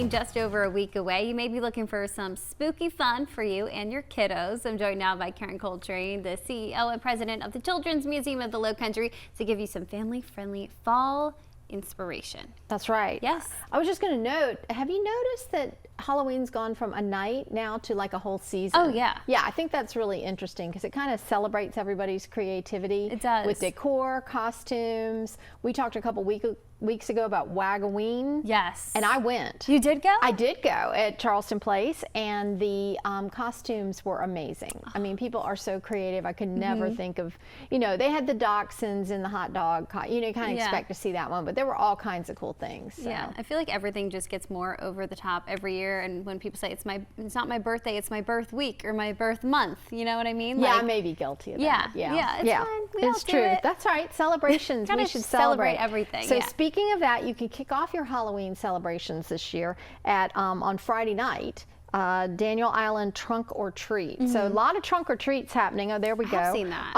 Halloween just over a week away. You may be looking for some spooky fun for you and your kiddos. I'm joined now by Karen Coltrane, the CEO and president of the Children's Museum of the Lowcountry, to give you some family-friendly fall inspiration. That's right. Yes. I was just going to note, have you noticed that Halloween's gone from a night now to like a whole season? Oh, yeah. Yeah, I think that's really interesting because it kind of celebrates everybody's creativity. It does. With decor, costumes. We talked a couple weeks ago about Wagoween. Yes. And I went. You did go? I did go at Charleston Place, and the costumes were amazing. I mean, people are so creative. I could never think of, they had the dachshunds and the hot dog, you kind of expect to see that one, but there were all kinds of cool things. So. Yeah, I feel like everything just gets more over the top every year, and when people say it's not my birthday, it's my birth week or my birth month, you know what I mean? Yeah, I may be guilty of that. Yeah, it's fine. We all It's do true. it. That's right. Celebrations. We should celebrate everything. So speaking of that, you can kick off your Halloween celebrations this year at on Friday night. Daniel Island Trunk or Treat. So a lot of trunk or treats happening. Oh, there we go. I've seen that.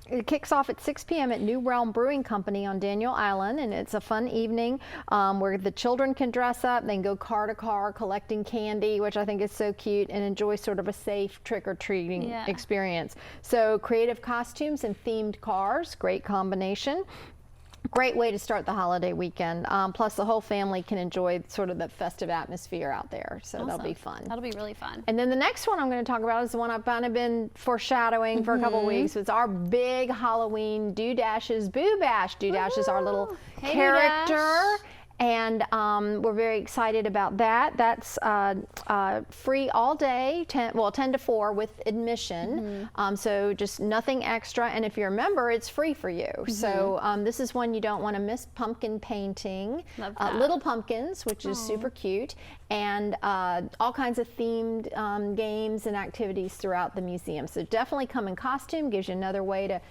It kicks off at 6 p.m. at New Realm Brewing Company on Daniel Island, and it's a fun evening where the children can dress up. They can go car to car collecting candy, which I think is so cute, and enjoy sort of a safe trick-or-treating experience. So creative costumes and themed cars, great combination. Great way to start the holiday weekend. Plus, the whole family can enjoy sort of the festive atmosphere out there. So that'll be fun. That'll be really fun. And then the next one I'm going to talk about is the one I've kind of been foreshadowing for a couple of weeks. It's our big Halloween Doodash's Boo Bash. Doodash is our little character. Doodash. And we're very excited about that. That's free all day, 10 to 4 with admission. So just nothing extra. And if you're a member, it's free for you. So this is one you don't want to miss. Pumpkin painting, Love that. little pumpkins, which is super cute, and all kinds of themed games and activities throughout the museum. So definitely come in costume. Gives you another way to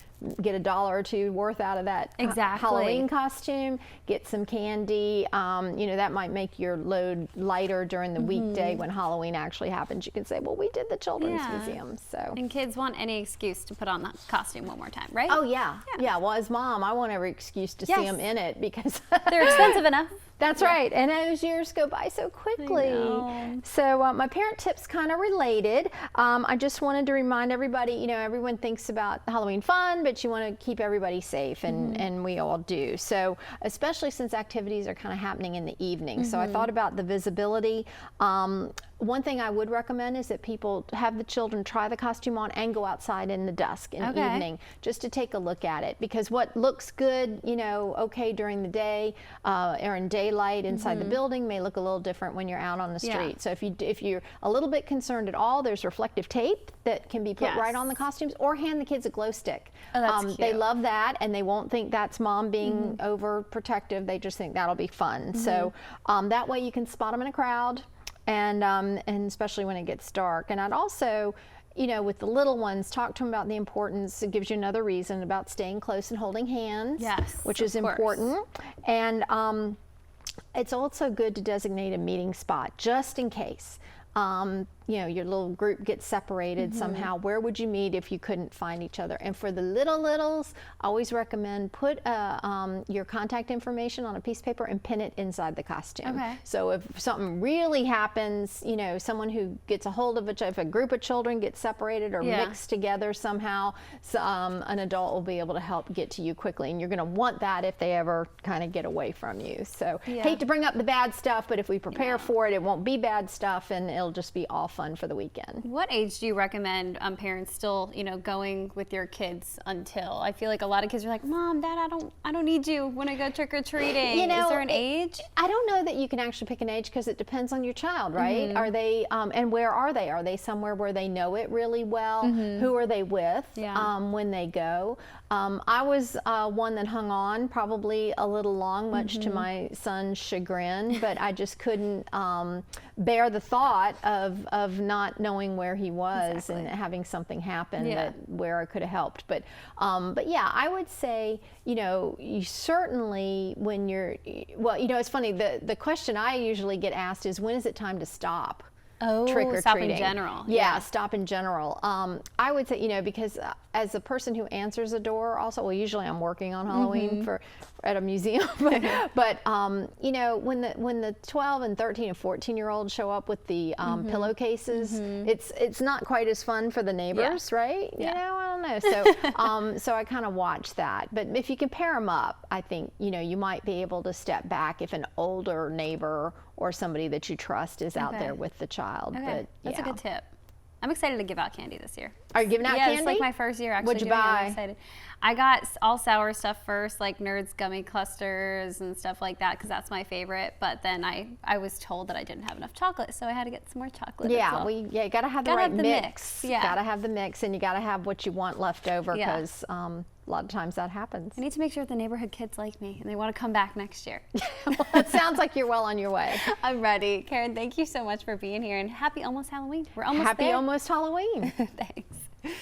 get $1 or $2 worth out of that Halloween costume. Get some candy. That might make your load lighter during the weekday when Halloween actually happens. You can say, well, we did the Children's Museum. So. And kids want any excuse to put on that costume one more time, right? Oh, yeah. Well, as mom, I want every excuse to see them in it because they're expensive enough. That's right, and those years go by so quickly. So my parent tip's kind of related. I just wanted to remind everybody, everyone thinks about Halloween fun, but you want to keep everybody safe, and we all do. So especially since activities are kind of happening in the evening. So I thought about the visibility. One thing I would recommend is that people have the children try the costume on and go outside in the dusk in the evening just to take a look at it, because what looks good, okay during the day or in daylight inside the building may look a little different when you're out on the street. So if you're a little bit concerned at all, there's reflective tape that can be put right on the costumes, or hand the kids a glow stick. Oh, that's cute. They love that, and they won't think that's mom being overprotective. They just think that'll be fun. So that way you can spot them in a crowd. And especially when it gets dark. And I'd also, with the little ones, talk to them about the importance. It gives you another reason about staying close and holding hands, which is important. And it's also good to designate a meeting spot just in case. Your little group gets separated somehow. Where would you meet if you couldn't find each other? And for the littles, I always recommend put your contact information on a piece of paper and pin it inside the costume. So if something really happens, someone who gets a hold of if a group of children gets separated or mixed together somehow, an adult will be able to help get to you quickly. And you're going to want that if they ever kind of get away from you. So hate to bring up the bad stuff, but if we prepare for it, it won't be bad stuff, and it'll just be all fun for the weekend. What age do you recommend parents still, going with your kids until? I feel like a lot of kids are like, Mom, Dad, I don't need you when I go trick or treating. Is there an age? I don't know that you can actually pick an age because it depends on your child, right? Are they and where are they? Are they somewhere where they know it really well? Who are they with when they go? I was one that hung on probably a little long, much to my son's chagrin, but I just couldn't bear the thought of not knowing where he was and having something happen where I could have helped. But yeah, I would say, you certainly when you're, it's funny, the question I usually get asked is, when is it time to stop? trick or stop in treating. general. Yeah, stop in general. I would say, you know, because as a person who answers a door, also, well, usually I'm working on Halloween at a museum, but you know, when the 12 and 13 and 14-year-olds show up with the pillowcases, it's not quite as fun for the neighbors, right? Yeah. You know, I don't know. So so I kind of watch that. But if you can pair them up, I think, you know, you might be able to step back if an older neighbor or somebody that you trust is out there with the child. Okay. But That's a good tip. I'm excited to give out candy this year. Are you giving out candy? Yeah, it's like my first year actually. What'd you doing it. buy? I'm excited. I got all sour stuff first, like Nerds gummy clusters and stuff like that, because that's my favorite. But then I was told that I didn't have enough chocolate, so I had to get some more chocolate. Yeah, as well. you gotta have the Gotta right have the mix. mix, yeah. Gotta have the mix, and you gotta have what you want left over, Yeah. because a lot of times that happens. I need to make sure the neighborhood kids like me and they want to come back next year. Well, it sounds like you're well on your way. I'm ready. Karen, thank you so much for being here, and happy almost Halloween. We're almost there. Happy almost Halloween. Thanks.